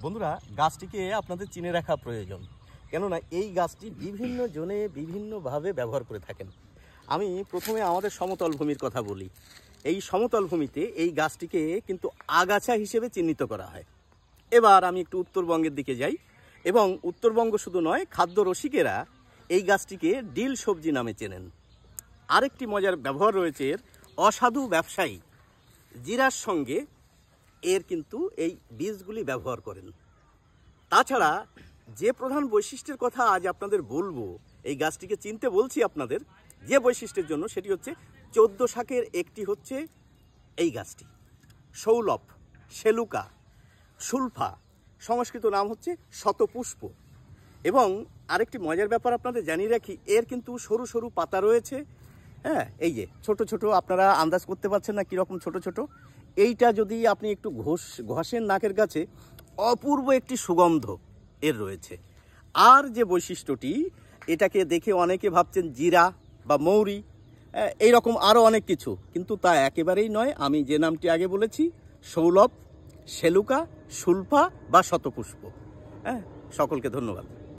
বন্ধুরা, গাছটিকে আপনাদের চিনে রাখা প্রয়োজন, কেননা এই গাছটি বিভিন্ন জনে বিভিন্নভাবে ব্যবহার করে থাকেন। আমি প্রথমে আমাদের সমতল ভূমির কথা বলি। এই সমতল ভূমিতে এই গাছটিকে কিন্তু আগাছা হিসেবে চিহ্নিত করা হয়। এবার আমি একটু উত্তরবঙ্গের দিকে যাই, এবং উত্তরবঙ্গ শুধু নয়, খাদ্য রসিকেরা এই গাছটিকে ডিল সবজি নামে চেনেন। আরেকটি মজার ব্যবহার রয়েছে এর, অসাধু ব্যবসায়ী জিরার সঙ্গে এর কিন্তু এই বীজগুলি ব্যবহার করেন। তাছাড়া যে প্রধান বৈশিষ্ট্যের কথা আজ আপনাদের বলবো, এই গাছটিকে চিনতে বলছি আপনাদের যে বৈশিষ্ট্যের জন্য, সেটি হচ্ছে 14 শাকের একটি হচ্ছে এই গাছটি। সৌলভ, শেলুকা, সুলফা, সংস্কৃত নাম হচ্ছে শতপুষ্প। এবং আরেকটি মজার ব্যাপার আপনাদের জানিয়ে রাখি, এর কিন্তু সরু সরু পাতা রয়েছে। হ্যাঁ, এই যে ছোট ছোট, আপনারা আন্দাজ করতে পারছেন না কীরকম ছোট ছোট। এইটা যদি আপনি একটু ঘষেন নাকের কাছে, অপূর্ব একটি সুগন্ধ এর রয়েছে। আর যে বৈশিষ্ট্যটি, এটাকে দেখে অনেকে ভাবছেন জিরা বা মৌরি, এইরকম আরও অনেক কিছু, কিন্তু তা একেবারেই নয়। আমি যে নামটি আগে বলেছি, সৌলভ, শেলুকা, সুলফা বা শতপুষ্প। সকলকে ধন্যবাদ।